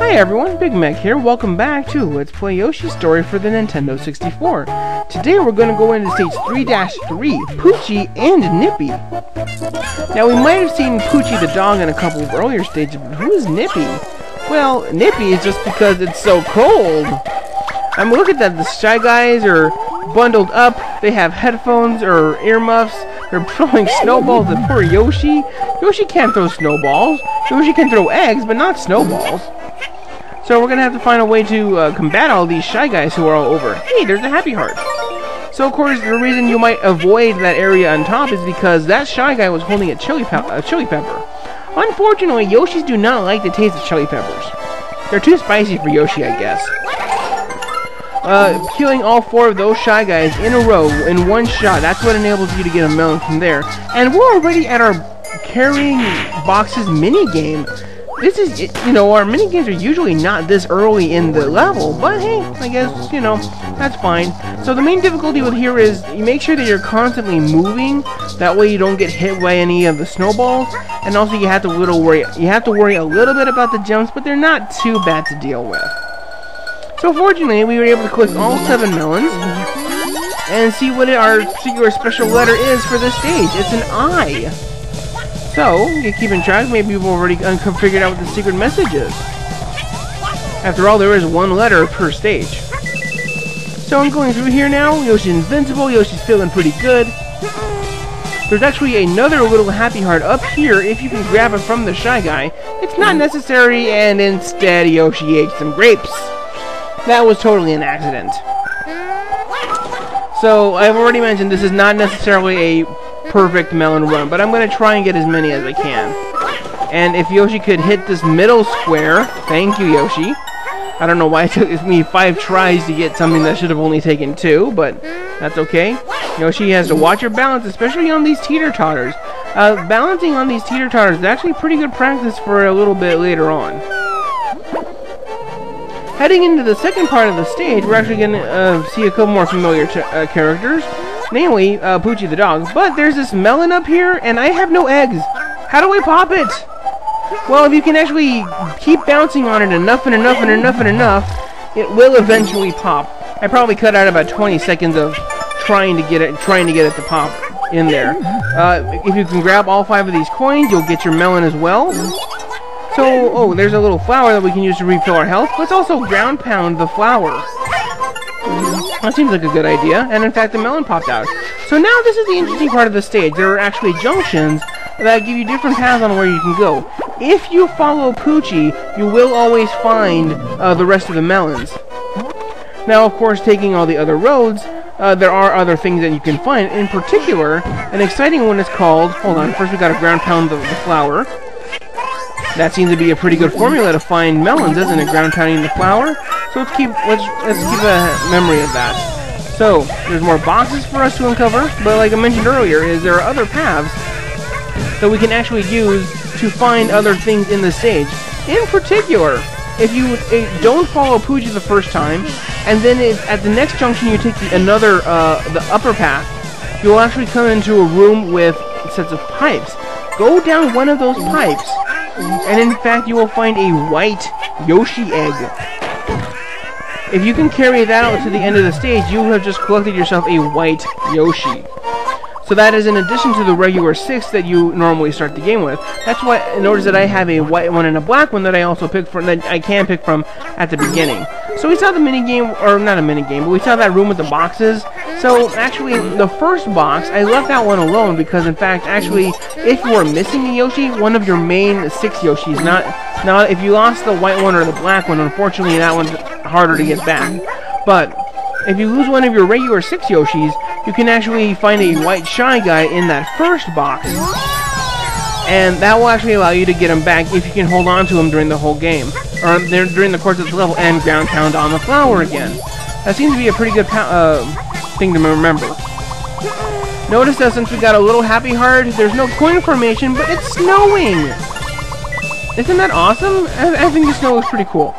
Hi everyone, Big Mac here. Welcome back to Let's Play Yoshi Story for the Nintendo 64. Today we're going to go into stage 3-3, Poochy and Nippy. Now we might have seen Poochy the dog in a couple of earlier stages, but who is Nippy? Well, Nippy is just because it's so cold. I mean, look at that, the Shy Guys are bundled up, they have headphones or earmuffs, they're throwing snowballs at poor Yoshi. Yoshi can't throw snowballs. Yoshi can throw eggs, but not snowballs. So we're going to have to find a way to combat all these Shy Guys who are all over. Hey, there's a Happy Heart. So of course, the reason you might avoid that area on top is because that Shy Guy was holding a chili pepper. Unfortunately, Yoshis do not like the taste of chili peppers. They're too spicy for Yoshi, I guess. Killing all 4 of those Shy Guys in a row in one shot, that's what enables you to get a melon from there. And we're already at our carrying boxes mini-game. This is, you know, our mini-games are usually not this early in the level, but hey, I guess, you know, that's fine. So the main difficulty with here is you make sure that you're constantly moving, that way you don't get hit by any of the snowballs, and also you have to worry a little bit about the jumps, but they're not too bad to deal with. So fortunately, we were able to collect all 7 melons, and see what our particular special letter is for this stage. It's an I. So, you're keeping track, maybe you've already figured out what the secret message is. After all, there is 1 letter per stage. So I'm going through here now. Yoshi's invincible, Yoshi's feeling pretty good. There's actually another little Happy Heart up here if you can grab it from the Shy Guy. It's not necessary, and instead Yoshi ate some grapes. That was totally an accident. So, I've already mentioned this is not necessarily a perfect melon run, but I'm going to try and get as many as I can. And if Yoshi could hit this middle square, thank you, Yoshi. I don't know why it took me 5 tries to get something that should have only taken 2, but that's okay. Yoshi has to watch your balance, especially on these teeter-totters. Balancing on these teeter-totters is actually pretty good practice for a little bit later on. Heading into the second part of the stage, we're actually going to see a couple more familiar characters. Namely, Poochy the dog. But there's this melon up here, and I have no eggs. How do I pop it? Well, if you can actually keep bouncing on it enough and enough and enough and enough, it will eventually pop. I probably cut out about 20 seconds of trying to get it to pop in there. If you can grab all 5 of these coins, you'll get your melon as well. So, oh, there's a little flower that we can use to refill our health. Let's also ground pound the flower. That seems like a good idea, and in fact the melon popped out. So now this is the interesting part of the stage. There are actually junctions that give you different paths on where you can go. If you follow Poochy, you will always find the rest of the melons. Now, of course, taking all the other roads, there are other things that you can find. In particular, an exciting one is called, hold on, first we gotta ground pound the flower. That seems to be a pretty good formula to find melons, isn't it? Ground pounding the flower. So let's keep a memory of that. So there's more boxes for us to uncover, but like I mentioned earlier, there are other paths that we can actually use to find other things in the stage. In particular, if you don't follow Poochy the first time, and then at the next junction you take the upper path, you'll actually come into a room with sets of pipes. Go down one of those pipes, and in fact you will find a white Yoshi egg. If you can carry that out to the end of the stage, you have just collected yourself a white Yoshi. So that is in addition to the regular 6 that you normally start the game with. That's why, notice that I have a white one and a black one that I also pick from, that I can pick from at the beginning. So we saw the minigame, or not a minigame, but we saw that room with the boxes. So actually, the first box, I left that one alone because in fact, actually, if you are missing a Yoshi, one of your main 6 Yoshis, not if you lost the white one or the black one, unfortunately that one's harder to get back. But if you lose one of your regular 6 Yoshis, you can actually find a white Shy Guy in that first box. And that will actually allow you to get him back if you can hold on to him during the whole game. Or during the course of the level, and ground pound on the flower again. That seems to be a pretty good thing to remember. Notice that since we got a little Happy Heart, there's no coin formation, but it's snowing! Isn't that awesome? I think the snow is pretty cool.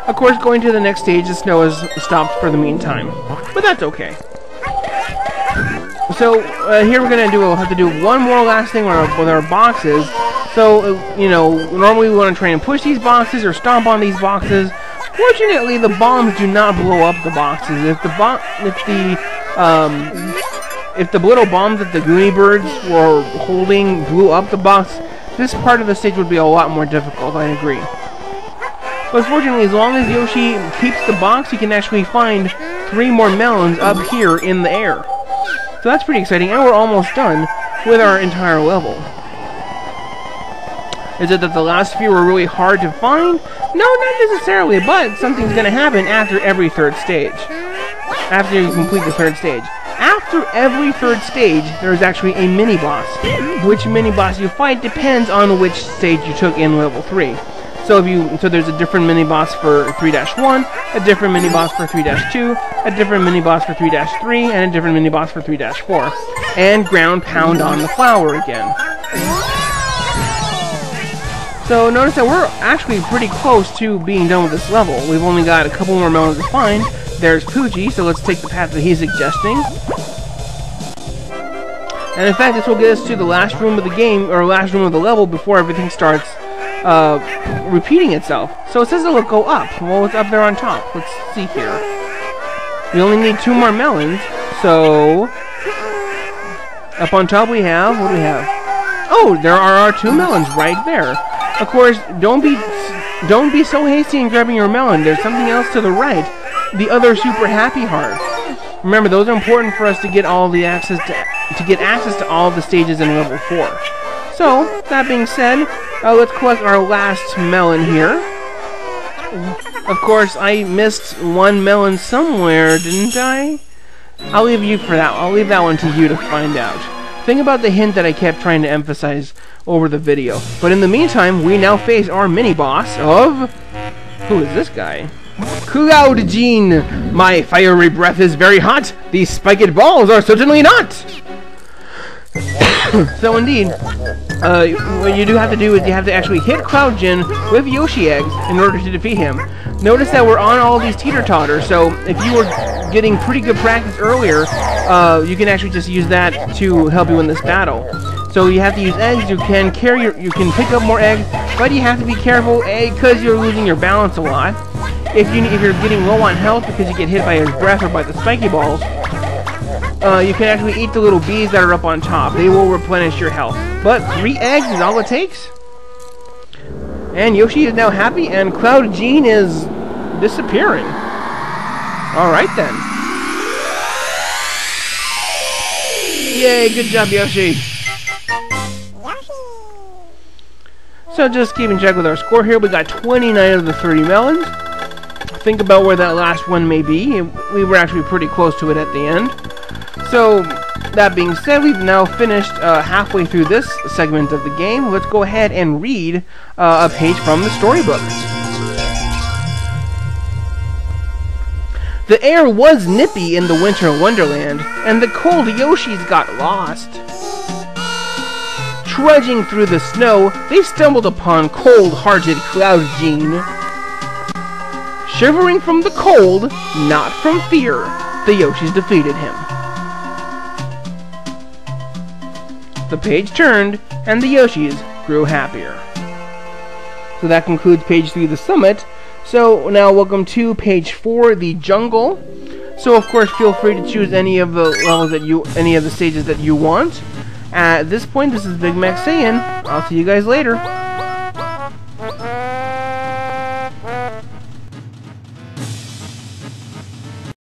Of course, going to the next stage, the snow is stopped for the meantime. But that's okay. So here we're gonna have to do one more last thing with our boxes. So you know, normally we want to try and push these boxes or stomp on these boxes. Fortunately, the bombs do not blow up the boxes. If the little bombs that the Goonie birds were holding blew up the box, this part of the stage would be a lot more difficult. I agree. But fortunately, as long as Yoshi keeps the box, he can actually find 3 more melons up here in the air. So that's pretty exciting, and we're almost done with our entire level. Is it that the last few were really hard to find? No, not necessarily, but something's going to happen after every third stage. After you complete the third stage. After every third stage, there is actually a mini-boss. Which mini-boss you fight depends on which stage you took in level 3. So there's a different mini-boss for 3-1, a different mini-boss for 3-2, a different mini-boss for 3-3, and a different mini-boss for 3-4. And ground pound on the flower again. So notice that we're actually pretty close to being done with this level. We've only got a couple more melons to find. There's Poochy, so let's take the path that he's suggesting. And in fact, this will get us to the last room of the game, or last room of the level, before everything starts repeating itself. So it says it'll go up. Well, it's up there on top. Let's see here. We only need 2 more melons, so up on top we have, what do we have? Oh, there are our 2 melons right there. Of course, don't be so hasty in grabbing your melon. There's something else to the right. The other super happy hearts. Remember, those are important for us to get all the access to all the stages in level 4. So, that being said, let's collect our last melon here. Of course, I missed 1 melon somewhere, didn't I? I'll leave you for that. I'll leave that one to you to find out. Think about the hint that I kept trying to emphasize over the video. But in the meantime, we now face our mini-boss of... Who is this guy? Cloud Gene! My fiery breath is very hot! These spiked balls are certainly not! So indeed, what you do have to do is you have to actually hit Cloud Gene with Yoshi eggs in order to defeat him. Notice that we're on all these teeter-totters, so if you were getting pretty good practice earlier, you can actually just use that to help you in this battle. So you have to use eggs. You can pick up more eggs, but you have to be careful, because you're losing your balance a lot. If you're getting low on health because you get hit by his breath or by the spiky balls, you can actually eat the little bees that are up on top. They will replenish your health. But 3 eggs is all it takes. And Yoshi is now happy, and Cloud Gene is disappearing. Alright then. Yay, good job, Yoshi. So just keeping track with our score here, we got 29 of the 30 melons. Think about where that last one may be. We were actually pretty close to it at the end. So, that being said, we've now finished halfway through this segment of the game. Let's go ahead and read a page from the storybook. The air was nippy in the winter wonderland, and the cold Yoshis got lost. Trudging through the snow, they stumbled upon cold-hearted Cloud Gene. Shivering from the cold, not from fear, the Yoshis defeated him. The page turned, and the Yoshis grew happier. So that concludes page 3, the summit. So now welcome to page 4, the jungle. So of course feel free to choose any of the levels any of the stages that you want. At this point, this is Big Mac saying, I'll see you guys later.